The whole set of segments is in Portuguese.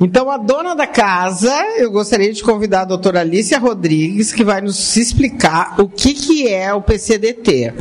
Então, a dona da casa, eu gostaria de convidar a doutora Alicia Rodrigues, que vai nos explicar o que é o PCDT.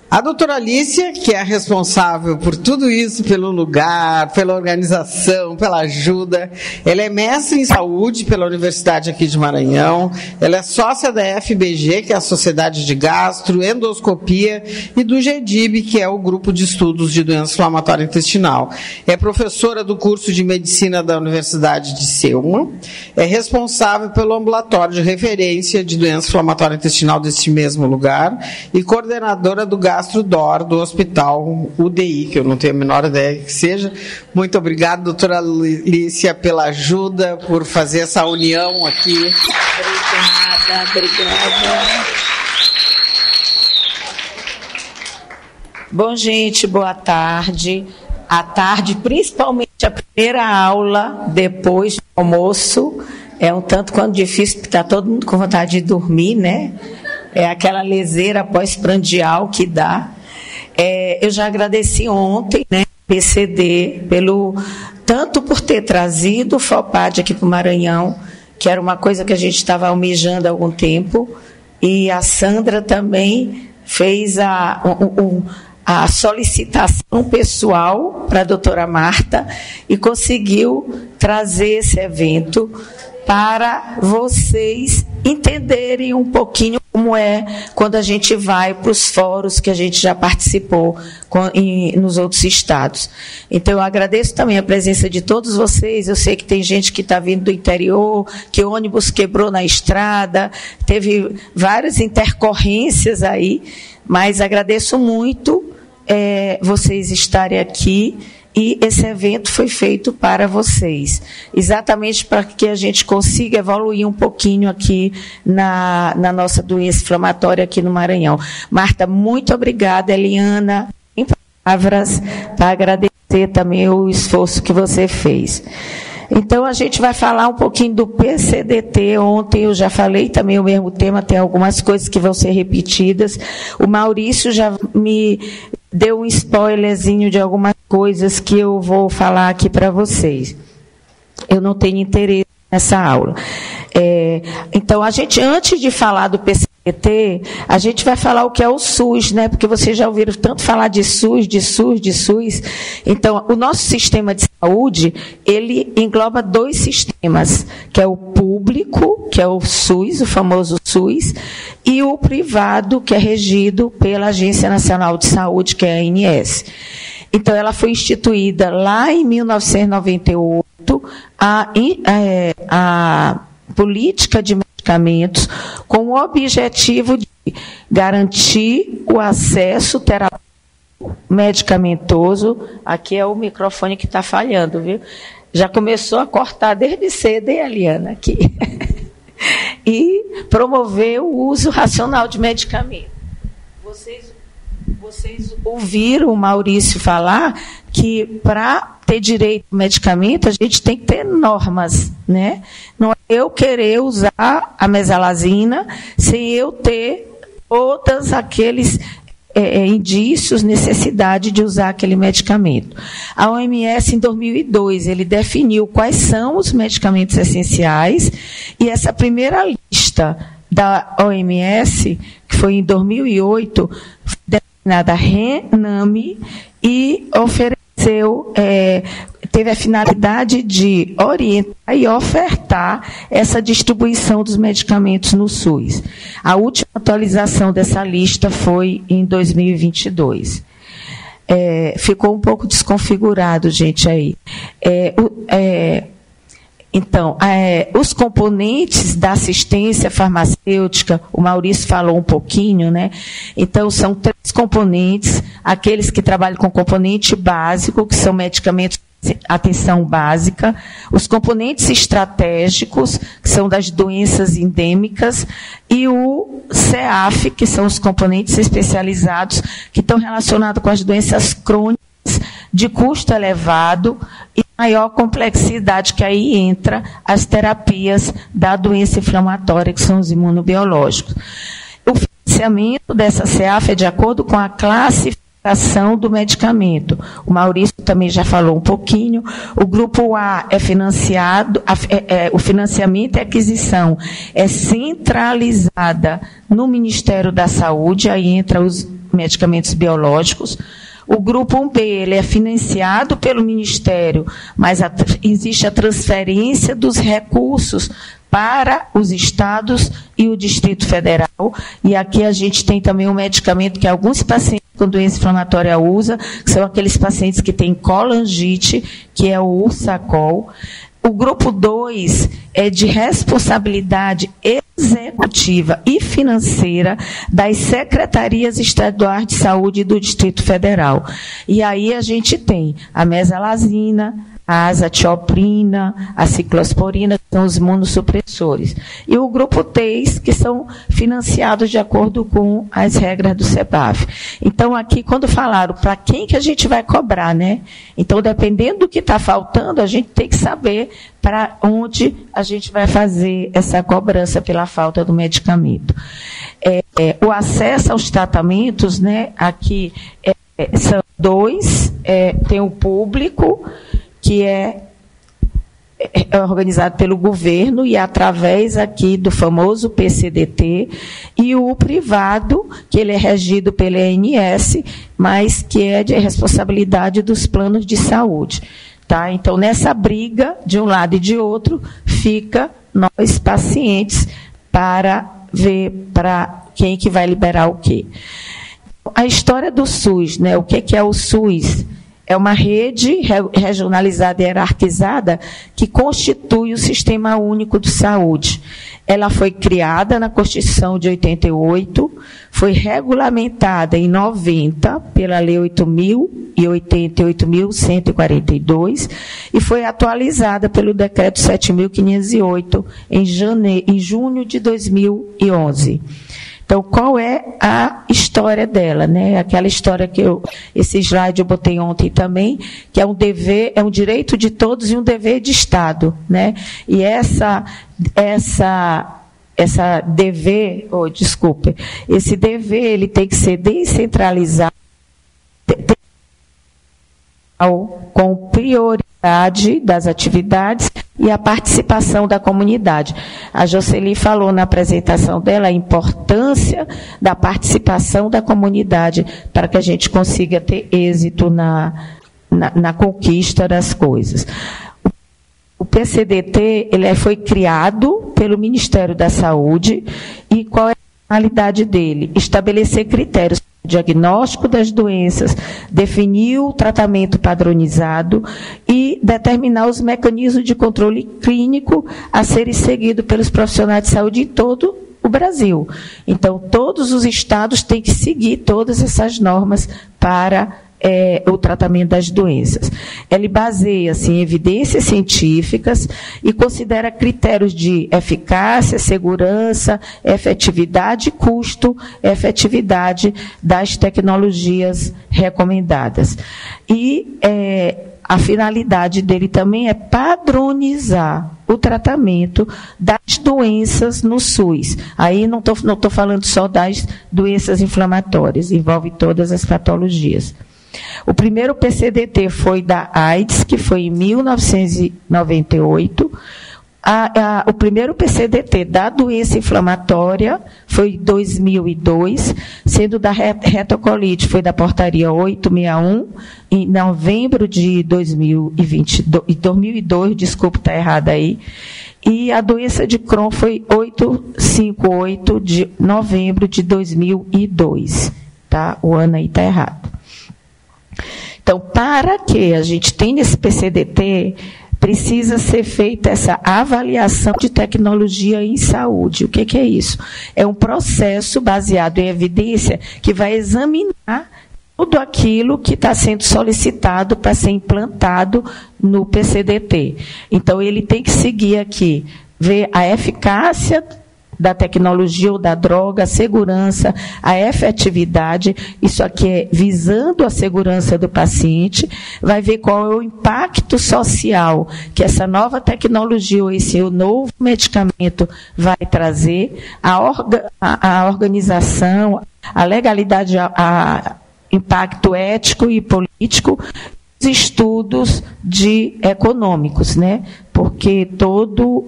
A doutora Alicia, que é a responsável por tudo isso, pelo lugar, pela organização, pela ajuda, ela é mestre em saúde pela Universidade aqui de Maranhão, ela é sócia da FBG, que é a Sociedade de Gastro, Endoscopia, e do GEDIB, que é o Grupo de Estudos de Doença Inflamatória Intestinal. É professora do curso de Medicina da Universidade de Selma, é responsável pelo ambulatório de referência de doença inflamatória intestinal deste mesmo lugar e coordenadora do GastroDor do Hospital UDI, que eu não tenho a menor ideia que seja. Muito obrigado, doutora Alicia, pela ajuda, por fazer essa união aqui. Obrigada. Bom, gente, boa tarde. À tarde, principalmente a primeira aula, depois do almoço, é um tanto quanto difícil, porque está todo mundo com vontade de dormir, né? É aquela leseira pós-prandial que dá. Eu já agradeci ontem, né, PCD, tanto por ter trazido o FOPAD aqui para o Maranhão, que era uma coisa que a gente estava almejando há algum tempo, e a Sandra também fez a solicitação pessoal para a doutora Marta e conseguiu trazer esse evento para vocês entenderem um pouquinho como é quando a gente vai para os fóruns que a gente já participou nos outros estados. Então, eu agradeço também a presença de todos vocês. Eu sei que tem gente que está vindo do interior, que o ônibus quebrou na estrada, teve várias intercorrências aí, mas agradeço muito vocês estarem aqui. E esse evento foi feito para vocês, exatamente para que a gente consiga evoluir um pouquinho aqui na nossa doença inflamatória aqui no Maranhão. Marta, muito obrigada. Eliana, em palavras, para agradecer também o esforço que você fez. Então, a gente vai falar um pouquinho do PCDT. Ontem eu já falei também o mesmo tema, tem algumas coisas que vão ser repetidas. O Maurício já me deu um spoilerzinho de algumas coisas que eu vou falar aqui para vocês. Eu não tenho interesse nessa aula. Então, a gente, antes de falar do PCDT, a gente vai falar o que é o SUS, né? Porque vocês já ouviram tanto falar de SUS. Então, o nosso sistema de saúde, ele engloba dois sistemas, que é o público, que é o SUS, o famoso SUS, e o privado, que é regido pela Agência Nacional de Saúde, que é a ANS. Então, ela foi instituída lá em 1998, a política de medicamentos, com o objetivo de garantir o acesso terapêutico medicamentoso. Aqui é o microfone que está falhando, viu? Já começou a cortar desde cedo, hein, Eliana? Aqui. E promover o uso racional de medicamentos. Vocês ouviram o Maurício falar que para ter direito ao medicamento a gente tem que ter normas, né? Não é eu querer usar a mesalazina sem eu ter todos aqueles indícios, necessidade de usar aquele medicamento. A OMS, em 2002, ele definiu quais são os medicamentos essenciais, e essa primeira lista da OMS, que foi em 2008, denominada RENAME, e teve a finalidade de orientar e ofertar essa distribuição dos medicamentos no SUS. A última atualização dessa lista foi em 2022. Ficou um pouco desconfigurado, gente, aí. Então, os componentes da assistência farmacêutica, o Maurício falou um pouquinho, né? Então, são 3 componentes: aqueles que trabalham com componente básico, que são medicamentos de atenção básica, os componentes estratégicos, que são das doenças endêmicas, e o CEAF, que são os componentes especializados, que estão relacionados com as doenças crônicas de custo elevado e maior complexidade, que aí entra as terapias da doença inflamatória, que são os imunobiológicos. O financiamento dessa CEAF é de acordo com a classificação do medicamento. O Maurício também já falou um pouquinho. O grupo A é financiado, o financiamento e aquisição é centralizada no Ministério da Saúde, aí entra os medicamentos biológicos. O grupo 1B, ele é financiado pelo Ministério, mas existe a transferência dos recursos para os estados e o Distrito Federal. E aqui a gente tem também um medicamento que alguns pacientes com doença inflamatória usam, que são aqueles pacientes que têm colangite, que é o Ursacol. O grupo 2 é de responsabilidade executiva e financeira das secretarias estaduais de saúde do Distrito Federal. E aí a gente tem a mesalazina, a azatioprina, a ciclosporina, que são os imunossupressores. E o grupo 3, que são financiados de acordo com as regras do CEPAF. Então, aqui, quando falaram para quem que a gente vai cobrar, né? Então, dependendo do que está faltando, a gente tem que saber para onde a gente vai fazer essa cobrança pela falta do medicamento. O acesso aos tratamentos, né? Aqui são dois, tem o público, que é organizado pelo governo e através aqui do famoso PCDT, e o privado, que ele é regido pela ANS, mas que é de responsabilidade dos planos de saúde. Tá? Então, nessa briga, de um lado e de outro, fica nós, pacientes, para ver para quem que vai liberar o quê. A história do SUS, né? O que é o SUS? É uma rede regionalizada e hierarquizada que constitui o Sistema Único de Saúde. Ela foi criada na Constituição de 88, foi regulamentada em 90 pela Lei 8.080 e 8.142 e foi atualizada pelo Decreto 7.508 em junho de 2011. Então, qual é a história dela, né? Aquela história que esse slide eu botei ontem também, que é um dever, é um direito de todos e um dever de Estado, né? E esse dever ele tem que ser descentralizado com prioridade das atividades e a participação da comunidade. A Jocely falou na apresentação dela a importância da participação da comunidade para que a gente consiga ter êxito na conquista das coisas. O PCDT ele foi criado pelo Ministério da Saúde e qual é a finalidade dele? Estabelecer critérios diagnóstico das doenças, definir o tratamento padronizado e determinar os mecanismos de controle clínico a serem seguidos pelos profissionais de saúde em todo o Brasil. Então, todos os estados têm que seguir todas essas normas para o tratamento das doenças. Ele baseia-se em evidências científicas e considera critérios de eficácia, segurança, efetividade e custo, efetividade das tecnologias recomendadas. E a finalidade dele também é padronizar o tratamento das doenças no SUS. Aí não estou falando só das doenças inflamatórias, envolve todas as patologias. O primeiro PCDT foi da AIDS, que foi em 1998. O primeiro PCDT da doença inflamatória foi em 2002, sendo da retocolite, foi da portaria 861, em novembro de 2002, desculpa, está errado aí. E a doença de Crohn foi 858, de novembro de 2002. Tá? O ano aí está errado. Então, para que a gente tenha esse PCDT, precisa ser feita essa avaliação de tecnologia em saúde. O que é isso? É um processo baseado em evidência que vai examinar tudo aquilo que está sendo solicitado para ser implantado no PCDT. Então, ele tem que seguir aqui, ver a eficácia da tecnologia ou da droga, a segurança, a efetividade, isso aqui é visando a segurança do paciente, vai ver qual é o impacto social que essa nova tecnologia ou esse novo medicamento vai trazer, a organização, a legalidade, impacto ético e político, os estudos econômicos, né? Porque todo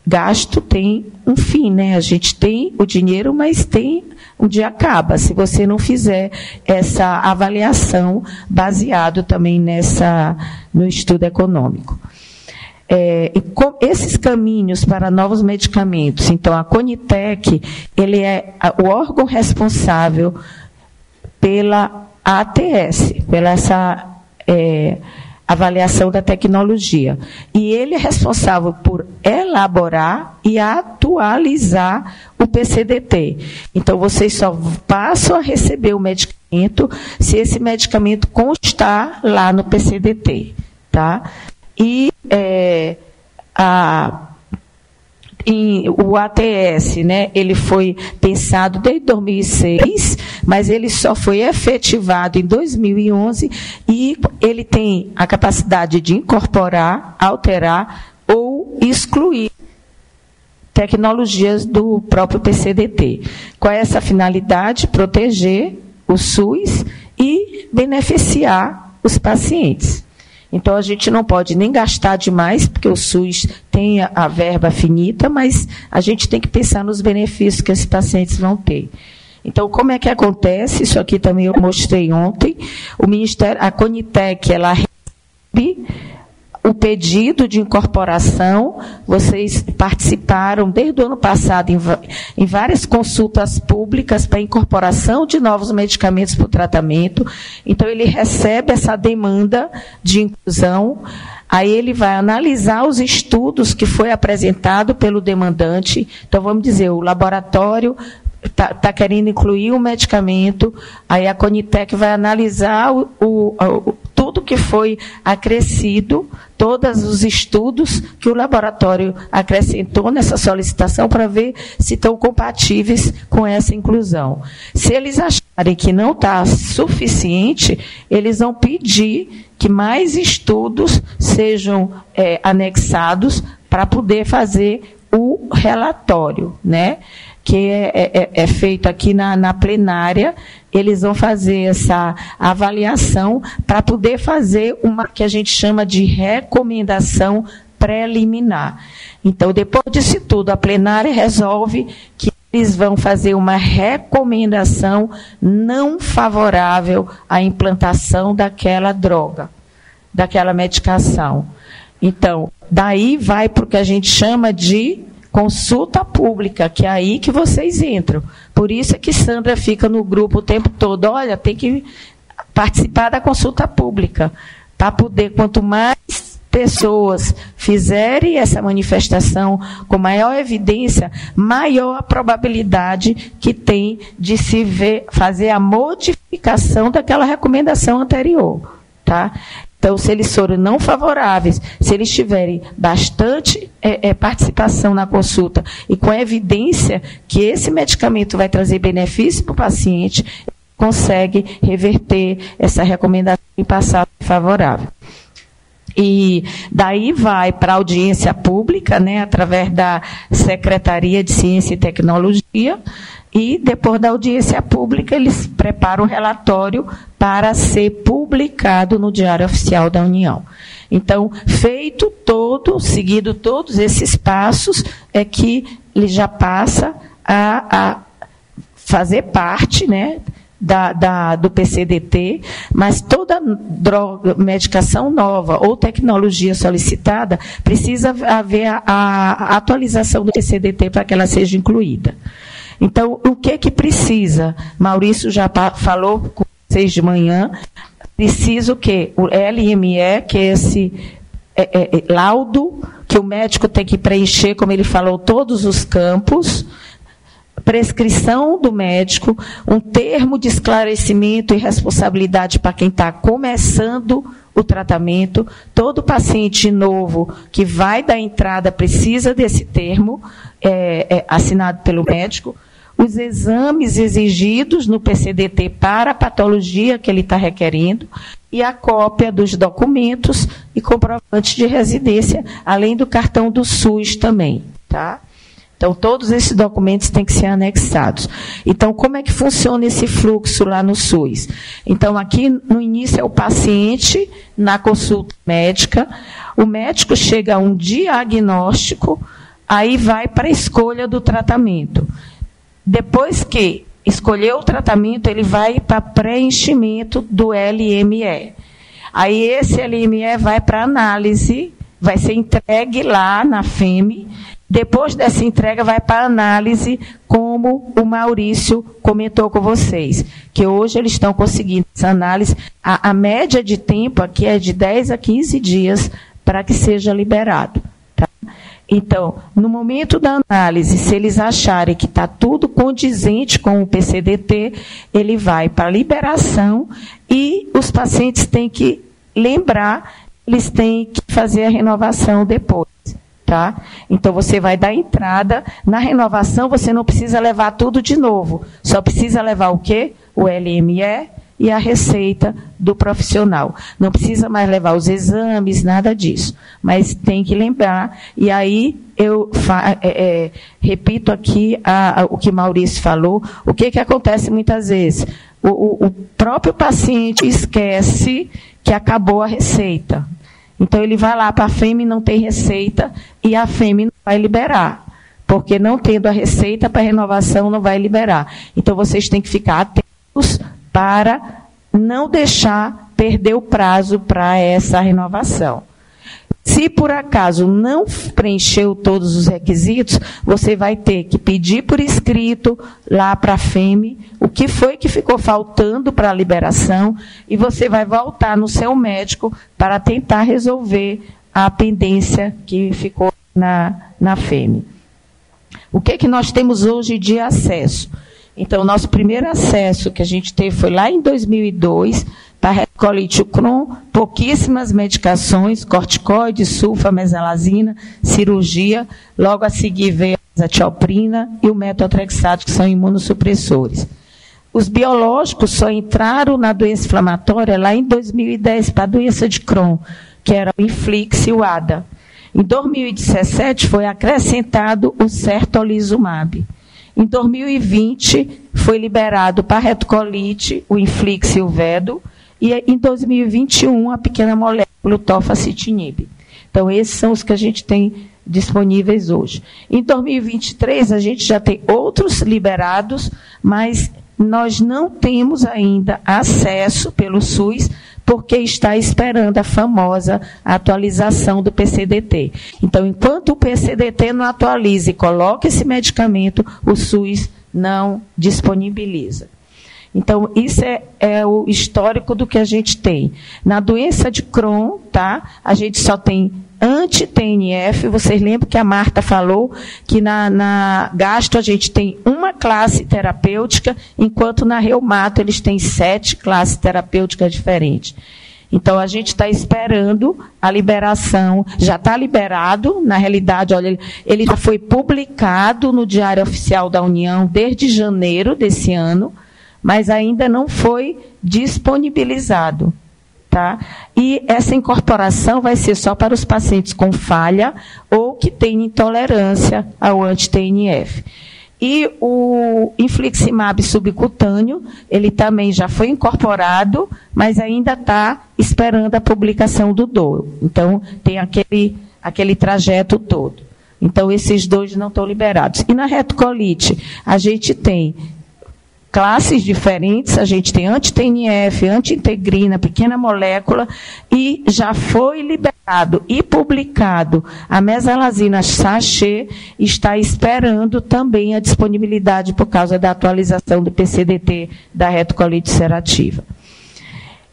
gasto tem um fim, né? A gente tem o dinheiro, mas um dia acaba, se você não fizer essa avaliação baseado também no estudo econômico. Esses caminhos para novos medicamentos, então a Conitec, ele é o órgão responsável pela ATS, pela essa avaliação da tecnologia. E ele é responsável por elaborar e atualizar o PCDT. Então, vocês só passam a receber o medicamento se esse medicamento constar lá no PCDT. Tá? E o ATS, né, ele foi pensado desde 2006, mas ele só foi efetivado em 2011 e ele tem a capacidade de incorporar, alterar ou excluir tecnologias do próprio PCDT. Qual é essa finalidade? Proteger o SUS e beneficiar os pacientes. Então, a gente não pode nem gastar demais, porque o SUS tem a verba finita, mas a gente tem que pensar nos benefícios que esses pacientes vão ter. Então, como é que acontece? Isso aqui também eu mostrei ontem. A Conitec, ela recebe o pedido de incorporação. Vocês participaram desde o ano passado em várias consultas públicas para incorporação de novos medicamentos para o tratamento. Então, ele recebe essa demanda de inclusão, aí ele vai analisar os estudos que foi apresentado pelo demandante. Então, vamos dizer, o laboratório está querendo incluir um medicamento, aí a Conitec vai analisar tudo que foi acrescido, todos os estudos que o laboratório acrescentou nessa solicitação para ver se estão compatíveis com essa inclusão. Se eles acharem que não está suficiente, eles vão pedir que mais estudos sejam anexados para poder fazer o relatório, né? Que é feito aqui na plenária, eles vão fazer essa avaliação para poder fazer uma que a gente chama de recomendação preliminar. Então, depois disso tudo, a plenária resolve que eles vão fazer uma recomendação não favorável à implantação daquela droga, daquela medicação. Então, daí vai para o que a gente chama de consulta pública, que é aí que vocês entram. Por isso é que Sandra fica no grupo o tempo todo. Olha, tem que participar da consulta pública, para poder, quanto mais pessoas fizerem essa manifestação com maior evidência, maior a probabilidade que tem de se fazer a modificação daquela recomendação anterior. Tá? Então, se eles forem não favoráveis, se eles tiverem bastante participação na consulta e com evidência que esse medicamento vai trazer benefício para o paciente, consegue reverter essa recomendação e passar favorável. E daí vai para a audiência pública, né, através da Secretaria de Ciência e Tecnologia, e depois da audiência pública eles preparam o relatório para ser publicado no Diário Oficial da União. Então, seguido todos esses passos, é que ele já passa a fazer parte, né, do PCDT, mas toda medicação nova ou tecnologia solicitada precisa haver a atualização do PCDT para que ela seja incluída. Então, o que precisa? Maurício já falou com vocês de manhã, precisa o quê? O LME, que é esse laudo que o médico tem que preencher, como ele falou, todos os campos, prescrição do médico, um termo de esclarecimento e responsabilidade para quem está começando o tratamento. Todo paciente novo que vai dar entrada precisa desse termo assinado pelo médico. Os exames exigidos no PCDT para a patologia que ele está requerendo e a cópia dos documentos e comprovantes de residência, além do cartão do SUS também. Tá? Então, todos esses documentos têm que ser anexados. Então, como é que funciona esse fluxo lá no SUS? Então, aqui no início é o paciente na consulta médica, o médico chega a um diagnóstico, aí vai para a escolha do tratamento. Depois que escolheu o tratamento, ele vai para preenchimento do LME. Aí esse LME vai para análise, vai ser entregue lá na FEME. Depois dessa entrega, vai para análise, como o Maurício comentou com vocês, que hoje eles estão conseguindo essa análise. A média de tempo aqui é de 10 a 15 dias para que seja liberado. Tá? Então, no momento da análise, se eles acharem que está tudo condizente com o PCDT, ele vai para a liberação e os pacientes têm que lembrar, eles têm que fazer a renovação depois. Tá? Então, você vai dar entrada. Na renovação, você não precisa levar tudo de novo. Só precisa levar o quê? O LME e a receita do profissional. Não precisa mais levar os exames, nada disso. Mas tem que lembrar. E aí, eu repito aqui o que Maurício falou. O que acontece muitas vezes? O próprio paciente esquece que acabou a receita. Então, ele vai lá para a FEME, não tem receita, e a FEME não vai liberar, porque não tendo a receita para renovação, não vai liberar. Então, vocês têm que ficar atentos para não deixar perder o prazo para essa renovação. Se, por acaso, não preencheu todos os requisitos, você vai ter que pedir por escrito lá para a FEME o que foi que ficou faltando para a liberação e você vai voltar no seu médico para tentar resolver a pendência que ficou na FEME. O que nós temos hoje de acesso? Então, nosso primeiro acesso que a gente teve foi lá em 2002, para retocolite Crohn, pouquíssimas medicações, corticoide, sulfa, mesalazina, cirurgia, logo a seguir veio a azatioprina e o metotrexato, que são imunossupressores. Os biológicos só entraram na doença inflamatória lá em 2010, para a doença de Crohn, que era o Inflix e o ADA. Em 2017 foi acrescentado o certolizumab. Em 2020 foi liberado para a retocolite, o Inflix e o Vedo, e em 2021 a pequena molécula, o tofacitinib. Então, esses são os que a gente tem disponíveis hoje. Em 2023, a gente já tem outros liberados, mas nós não temos ainda acesso pelo SUS, porque está esperando a famosa atualização do PCDT. Então, enquanto o PCDT não atualiza e coloca esse medicamento, o SUS não disponibiliza. Então, isso é o histórico do que a gente tem. Na doença de Crohn, tá, a gente só tem anti-TNF. Vocês lembram que a Marta falou que na gastro a gente tem uma classe terapêutica, enquanto na reumato eles têm 7 classes terapêuticas diferentes. Então, a gente está esperando a liberação, já está liberado, na realidade, olha, ele já foi publicado no Diário Oficial da União desde janeiro desse ano, mas ainda não foi disponibilizado. Tá? E essa incorporação vai ser só para os pacientes com falha ou que têm intolerância ao anti-TNF. E o infliximab subcutâneo, ele também já foi incorporado, mas ainda está esperando a publicação do DOL. Então, tem aquele trajeto todo. Então, esses dois não estão liberados. E na retocolite, a gente tem classes diferentes, a gente tem anti-TNF, anti-integrina, pequena molécula, e já foi liberado e publicado a mesalazina sachê, está esperando também a disponibilidade por causa da atualização do PCDT da retocolite ulcerativa.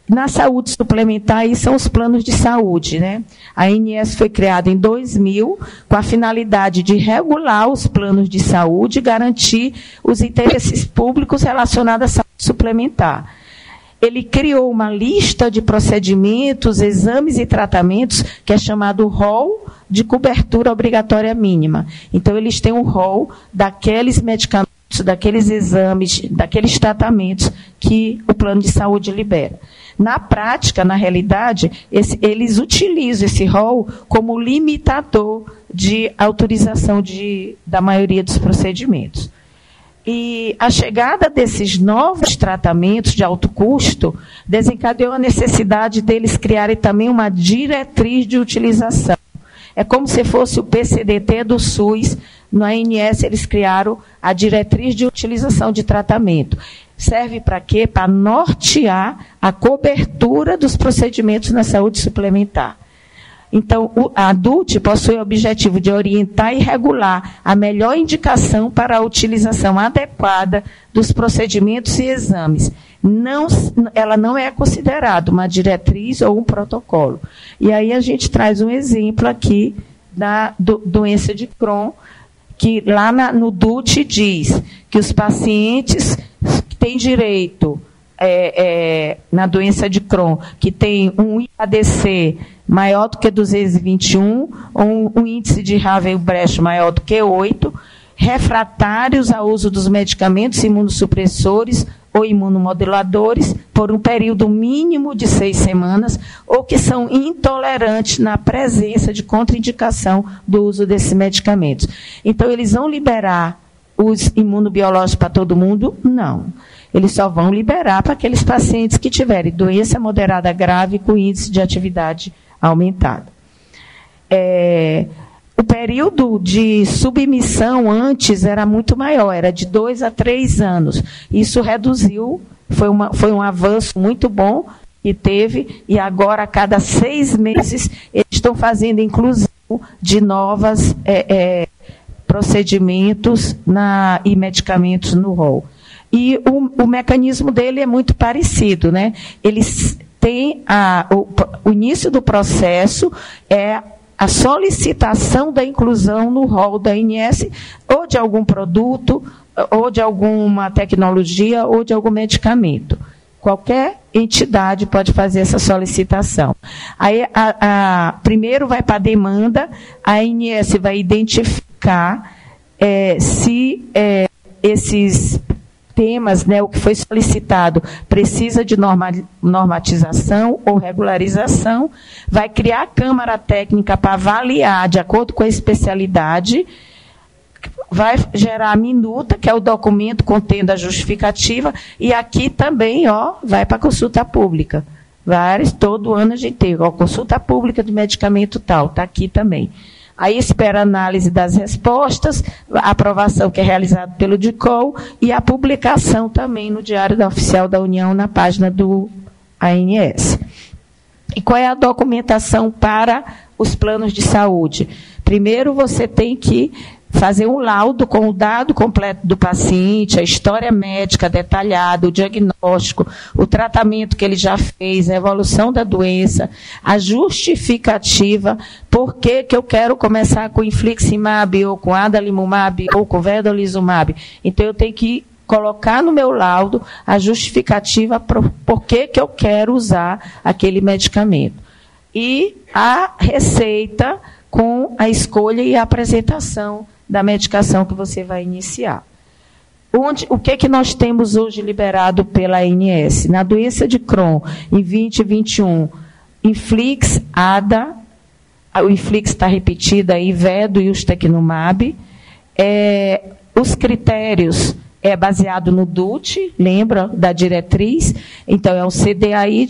Na saúde suplementar, aí são os planos de saúde, né? A ANS foi criada em 2000 com a finalidade de regular os planos de saúde e garantir os interesses públicos relacionados à saúde suplementar. Ele criou uma lista de procedimentos, exames e tratamentos que é chamado rol de cobertura obrigatória mínima. Então, eles têm um rol daqueles medicamentos, daqueles exames, daqueles tratamentos que o plano de saúde libera. Na prática, na realidade, eles utilizam esse rol como limitador de autorização da maioria dos procedimentos. E a chegada desses novos tratamentos de alto custo desencadeou a necessidade deles criarem também uma diretriz de utilização. É como se fosse o PCDT do SUS. No ANS, eles criaram a diretriz de utilização de tratamento. Serve para quê? Para nortear a cobertura dos procedimentos na saúde suplementar. Então, a ADUT possui o objetivo de orientar e regular a melhor indicação para a utilização adequada dos procedimentos e exames. Ela não é considerada uma diretriz ou um protocolo. E aí a gente traz um exemplo aqui da doença de Crohn, que lá no DUT diz que os pacientes que têm direito, na doença de Crohn, que tem um IADC maior do que 221, ou um índice de Havel-Brecht maior do que 8, refratários ao uso dos medicamentos imunossupressores ou imunomoduladores por um período mínimo de 6 semanas, ou que são intolerantes na presença de contraindicação do uso desses medicamentos. Então, eles vão liberar os imunobiológicos para todo mundo? Não. Eles só vão liberar para aqueles pacientes que tiverem doença moderada grave com índice de atividade aumentado. O período de submissão antes era muito maior, era de 2 a 3 anos. Isso reduziu, foi um avanço muito bom que teve, e agora, a cada 6 meses, eles estão fazendo inclusão de novos procedimentos e medicamentos no rol. E o mecanismo dele é muito parecido, né? Eles têm o início do processo é a solicitação da inclusão no rol da ANS, ou de algum produto, ou de alguma tecnologia, ou de algum medicamento. Qualquer entidade pode fazer essa solicitação. Aí, primeiro vai para a demanda, a ANS vai identificar se esses temas, né, o que foi solicitado, precisa de normatização ou regularização, vai criar a Câmara Técnica para avaliar, de acordo com a especialidade, vai gerar a minuta, que é o documento contendo a justificativa, e aqui também, vai para a consulta pública. Todo ano a gente tem, consulta pública de medicamento tal, está aqui também. Aí espera a análise das respostas, a aprovação que é realizada pelo DICOL e a publicação também no Diário Oficial da União, na página do ANS. E qual é a documentação para os planos de saúde? Primeiro, você tem que fazer um laudo com o dado completo do paciente, a história médica detalhada, o diagnóstico, o tratamento que ele já fez, a evolução da doença, a justificativa, por que eu quero começar com infliximab, ou com adalimumab, ou com vedolizumab. Então, eu tenho que colocar no meu laudo a justificativa por que eu quero usar aquele medicamento. E a receita com a escolha e a apresentação da medicação que você vai iniciar. O que nós temos hoje liberado pela ANS? Na doença de Crohn, em 2021, Inflix, ADA, o Inflix está repetido aí, Vedo e Ustekinumab. Os critérios baseado no DUT, lembra da diretriz? Então, é um CDAI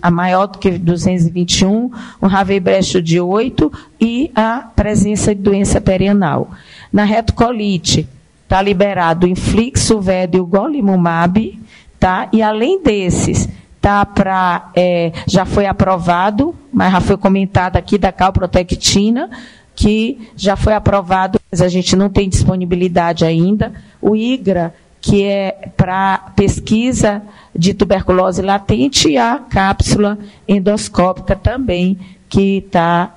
a maior do que 221, um Havel-Brecht de 8 e a presença de doença perianal. Na retocolite, está liberado o Inflix, o Vedo e o Golimumab, tá? E além desses, já foi aprovado, mas já foi comentado aqui da calprotectina, que já foi aprovado, mas a gente não tem disponibilidade ainda. O IGRA, que é para pesquisa de tuberculose latente, e a cápsula endoscópica também, que está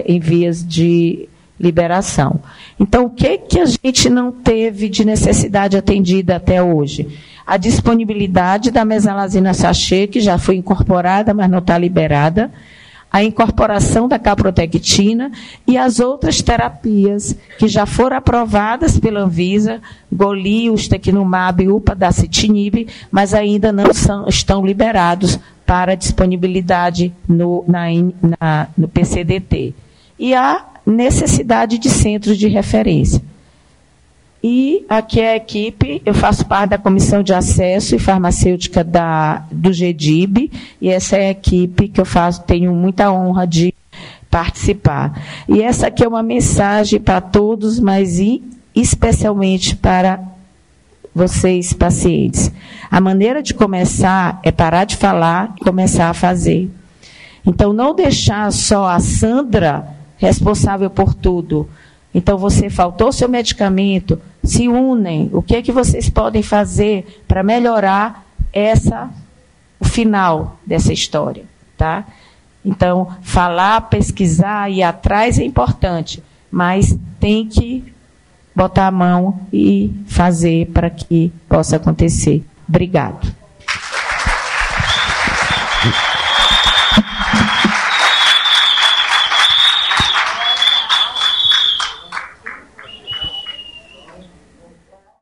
em vias de liberação. Então, o que a gente não teve de necessidade atendida até hoje? A disponibilidade da mesalazina sachê, que já foi incorporada, mas não está liberada, a incorporação da calprotectina e as outras terapias que já foram aprovadas pela Anvisa, Goli, Ustekinumab, Upadacitinib, mas ainda não estão liberados para disponibilidade no PCDT. E a necessidade de centros de referência. E aqui é a equipe, eu faço parte da Comissão de Acesso e Farmacêutica do GEDIB, e essa é a equipe que eu tenho muita honra de participar. E essa aqui é uma mensagem para todos, mas especialmente para vocês, pacientes. A maneira de começar é parar de falar e começar a fazer. Então, não deixar só a Sandra responsável por tudo. Então, você faltou seu medicamento, se unem. O que é que vocês podem fazer para melhorar o final dessa história, tá? Então, falar, pesquisar, ir atrás é importante, mas tem que botar a mão e fazer para que possa acontecer. Obrigado.